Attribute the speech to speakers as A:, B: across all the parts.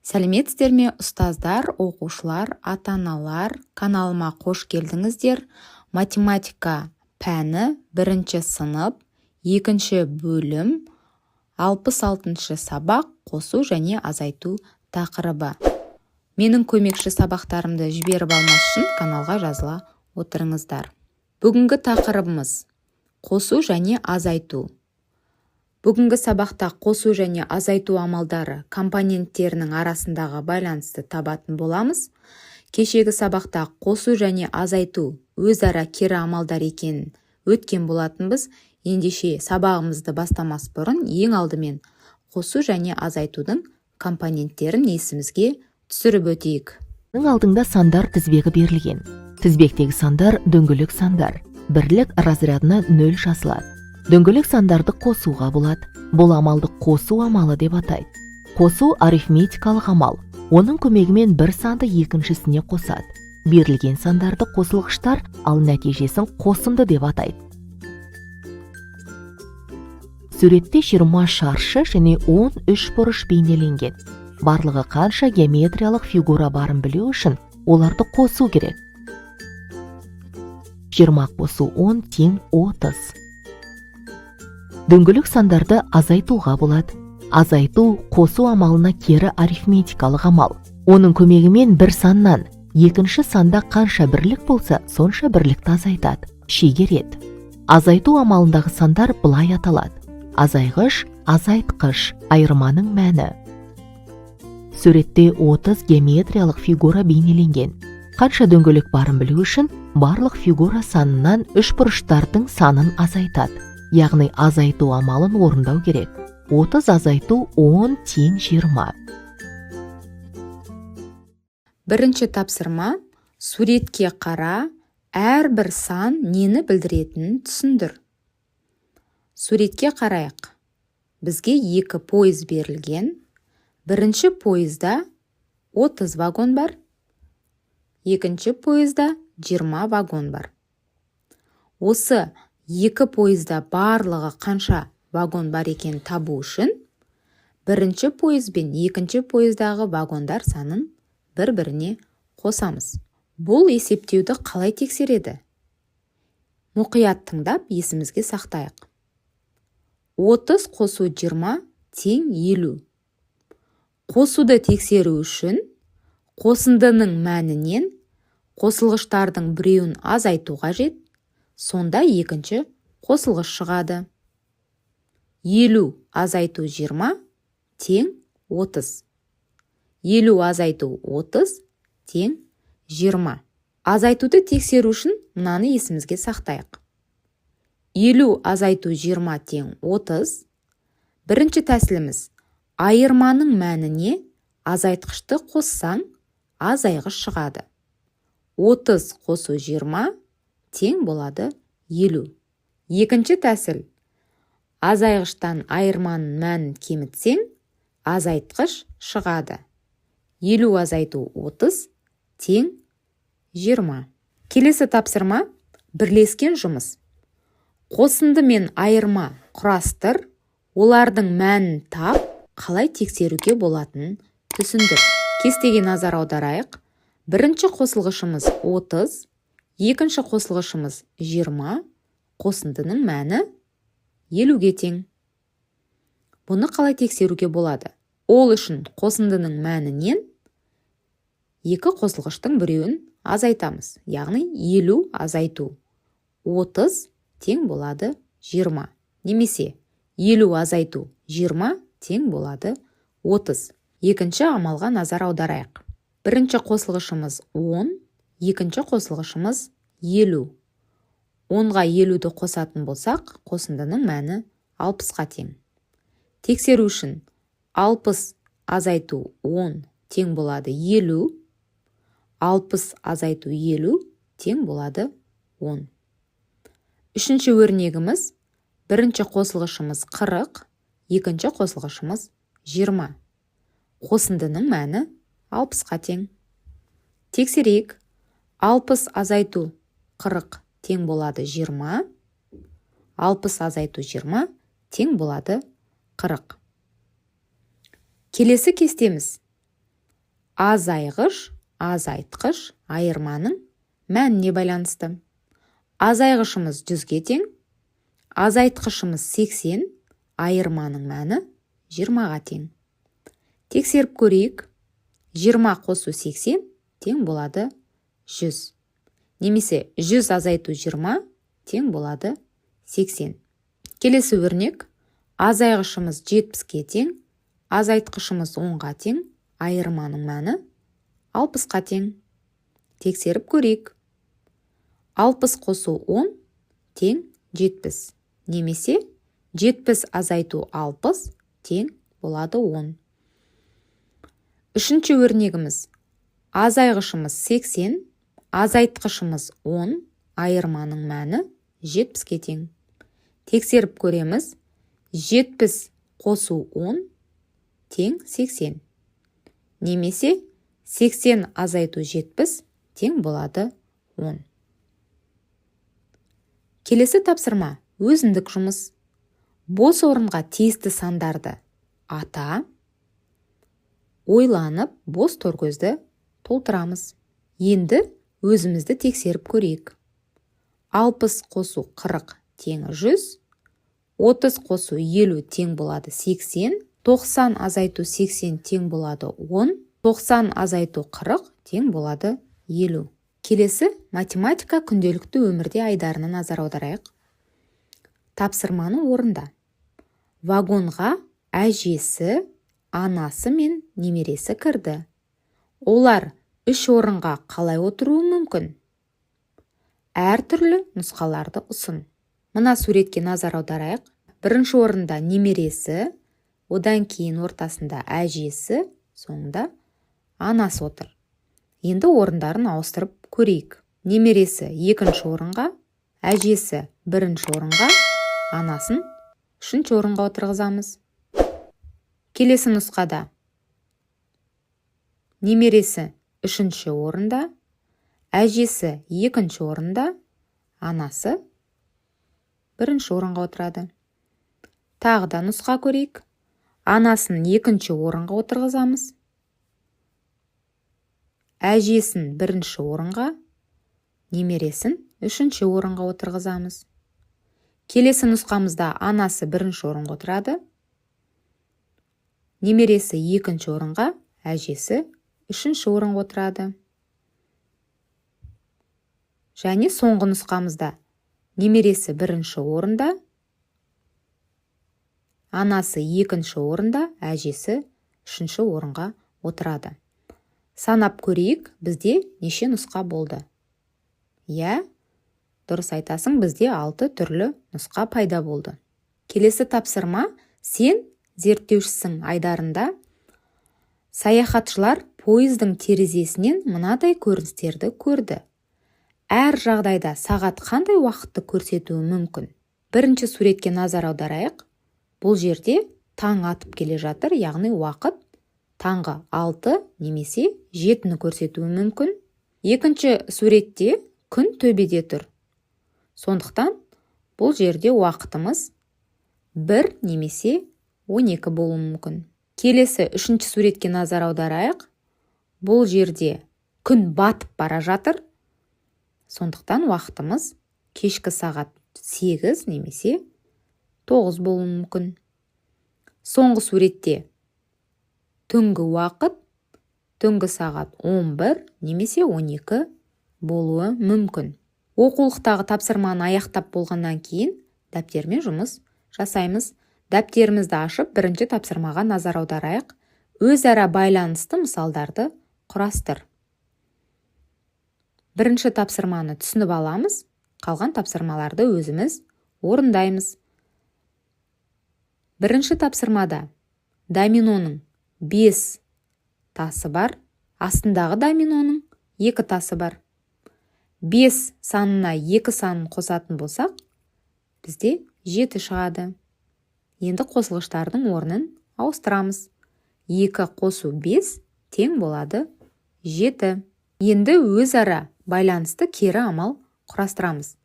A: Сәлеметсіздер ме, ұстаздар, оқушылар, ата-аналар, каналыма қош келдіңіздер. Математика пәні 1 сынып, 2 бөлім, 66 сабақ, қосу және азайту тақырыбы. Менің көмекші сабақтарымды жіберіп алмас үшін каналға жазыла отырыңыздар. Бүгінгі тақырыбымыз қосу және азайту. Бүгінгі сабақта қосу және азайту амалдары компоненттерінің арасындағы байланысты табатын боламыз. Кешегі сабақта қосу және азайту өзара кері амалдар екенін өткен болатынбыз. Ендеше сабағымызды бастамас бұрын ең алдымен қосу және азайтудың компоненттерін есімізге түсіріп өтейік.
B: Алдыңда сандар тізбегі берілген. Тізбектегі сандар дөңгелек сандар. Бірлік разрядына 0 жазылады. Дөңгелек сандарды қосуға болады. Бұл амалды қосу амалы деп атайды. Қосу арифметикалық амал. Оның көмегімен бір санды екіншісіне қосады. Берілген сандарды қосылғыштар, ал нәтижесін қосынды деп атайды. Суретте 20 шаршы және 13 бұрыш бейнеленген. Барлығы қанша геометриялық фигура барын білу үшін оларды қосу керек. 20 қосу 10 тең 30. Дөңгелек сандарды азайтуға болады. Азайту қосу амалына кері арифметикалық амал. Оның көмегімен бір саннан екінші санда қанша бірлік болса, сонша бірлікті азайтады, шегереді. Азайту амалындағы сандар былай аталады. Азайғыш, азайтқыш, айырманың мәні. Суретте 30 геометриялық фигура бейнеленген. Қанша дөңгелек барын білу үшін барлық фигура санынан 3 бұрыштардың санын азайтады. Яғни азайту амалын орындау керек. 30 азайту 10 тең 20.
A: Бірінші тапсырма, суретке қара, әрбір сан нені білдіретінін түсіндір. Суретке қарайық. Бізге 2 пойыз берілген. Бірінші пойызда 30 вагон бар. Екінші пойызда 20 вагон бар. Осы 2 пойызда барлығы қанша вагон бар екен табу үшін, бірінші пойыз бен екінші пойыздағы вагондар санын бір-біріне қосамыз. Бұл есептеуді қалай тексереді? Мұқият тыңдап, есімізге сақтайық. 30 қосу 20 тең 50. Қосуды тексеру үшін қосындының мәнінен қосылғыштардың біреуін азайту қажет. Сонда екінші қосылғыш шығады. 50 азайту 20 тең 30. 50 азайту 30 тең 20. Азайтуды тексеру үшін мынаны есімізге сақтайық. 50 азайту 20 тең 30. Бірінші тәсіліміз айырманың мәніне азайтқышты қоссаң, азайғыш шығады. 30 қосу 20 тең болады 50. Екінші тәсіл. Азайғыштан айырманың мәнін кемітсең, азайтқыш шығады. 50 азайту 30 тең 20. Келесі тапсырма бірлескен жұмыс. Қосынды мен айырма құрастыр, олардың мәнін тап, қалай тексеруге болатынын түсіндір. Кестеге назар аударайық. Бірінші қосылғышымыз 30, екінші қосылғышымыз 20, қосындының мәні 50-ге тең. Бұны қалай тексеруге болады? Ол үшін қосындының мәнінен 2 қосылғыштың біреуін азайтамыз. Яғни 50 азайту 30 тең болады 20. Немесе 50 азайту 20 тең болады 30. Екінші амалға назар аударайық. Бірінші қосылғышымыз 10, екінші қосылғышымыз 50. 10-ға 50-ді қосатын болсақ, қосындының мәні 60-ға тең. Тексеру үшін 60 азайту 10 тең болады 50. 60 азайту 50 тең болады 10. Үшінші өрнегіміз, бірінші қосылғышымыз 40, екінші қосылғышымыз 20. Қосындының мәні 60-ға тең. Тексерейік. 60 азайту 40 тең болады 20. 60 азайту 20 тең болады 40. Келесі кестеміз. азайғыш, азайтқыш айырманың мәніне байланысты. Азайғышымыз 100-ге тең, азайтқышымыз 80, айырманың мәні 20-ға тең. Тексеріп көрейік. 20 қосу 80 тең болады 100. Немесе 100 азайту 20 тең болады 80. Келесі өрнек. Азайғышымыз 70-ге тең, азайтқышымыз 10-ға тең, айырманың мәні 60-ға тең. Тексеріп көрейік. 60 қосу 10 тең 70. Немесе 70 азайту 60 тең болады 10. Үшінші өрнегіміз. Азайғышымыз 80, азайтқышымыз 10, айырманың мәні 70-ге тең. Тексеріп көреміз. 70 қосу 10 тең 80. Немесе 80 азайту 70 тең болады 10. Келесі тапсырма өзіндік жұмыс. Бос орынға тиісті сандарды ата, ойланып бос торкөзді толтырамыз. Енді өзімізді тексеріп көрейік. 60 қосу 40 тең 100, 30 қосу 50 тең болады 80, 90 азайту 80 тең болады 10, 90 азайту 40 тең болады 50. Келесі математика күнделікті өмірде айдарына назар аударайық. Тапсырманы орында. Вагонға әжесі, анасы мен немересі кірді. Олар 3 орынға қалай отыруы мүмкін? Әртүрлі нұсқаларды ұсын. Мына суретке назар аударайық. Бірінші орында немересі, одан кейін ортасында әжесі, соңында анасы отыр. Енді орындарын ауыстырып көрейік. Немересі 2-ші орынға, әжесі 1-ші орынға, анасын 3-ші орынға отырғызамыз. Келесі нұсқада немересі 3-ші орында, әжесі 2-ші орында, анасы 1-ші орынға отырады. Тағы да нұсқа көрейік. Анасын 2-ші орынға отырғызамыз. Әжесін 1-ші орынға, немересін 3-ші орынға отырғызамыз. Келесі нұсқамызда анасы 1-ші орынға отырады. Немересі 2-ші орынға, әжесі 3-ші орынға отырады. Және соңғы нұсқамызда немересі 1-ші орында, анасы 2-ші орында, әжесі 3-ші орынға отырады. Санап көрейік, бізде неше нұсқа болды? Иә, дұрыс айтасың, бізде 6 түрлі нұсқа пайда болды. Келесі тапсырма, сен зерттеушісің айдарында. Саяхатшылар пойыздың терезесінен мынадай көріністерді көрді. Әр жағдайда сағат қандай уақытты көрсетуі мүмкін? Бірінші суретке назар аударайық. Бұл жерде таң атып келе жатыр, яғни уақыт таңғы 6 немесе 7-ні көрсетуі мүмкін. Екінші суретте күн төбеде тұр. Сондықтан бұл жерде уақытымыз 1 немесе 12 болуы мүмкін. Келесі 3-ші суретке назар аударайық. Бұл жерде күн батып бара жатыр. Сондықтан уақытымыз кешкі сағат 8 немесе 9 болуы мүмкін. Соңғы суретте түнгі уақыт түнгі сағат 11 немесе 12 болуы мүмкін. Оқулықтағы тапсырманы аяқтап болғаннан кейін дәптермен жұмыс жасаймыз. Дәптерімізді ашып, бірінші тапсырмаға назар аударайық. Өзара байланысты мысалдарды құрастыр. Бірінші тапсырманы түсініп аламыз, қалған тапсырмаларды өзіміз орындаймыз. Бірінші тапсырмада доминоның 5 тасы бар, астындағы доминоның 2 тасы бар. 5 санына 2 санын қосатын болсақ, бізде 7 шығады. Енді қосылғыштардың орнын ауыстырамыз. 2 қосу 5 тең болады 7. Енді өзара байланысты кері амал құрастырамыз.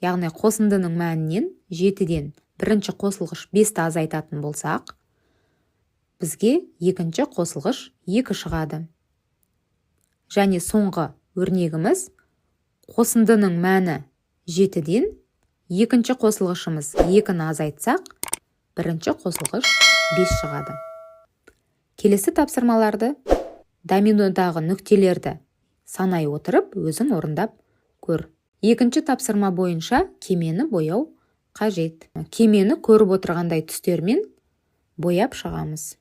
A: Яғни қосындының мәнінен 7-ден бірінші қосылғыш 5-ті азайтатын болсақ, бізге екінші қосылғыш 2 шығады. және соңғы өрнегіміз қосындының мәні 7-ден екінші қосылғышымыз 2-ні азайтсақ, бірінші қосылғыш 5 шығады. Келесі тапсырмаларды доминодағы нүктелерді санай отырып, өзің орындап көр. Екінші тапсырма бойынша кемені бояу қажет. Кемені көріп отырғандай түстермен бояп шығамыз.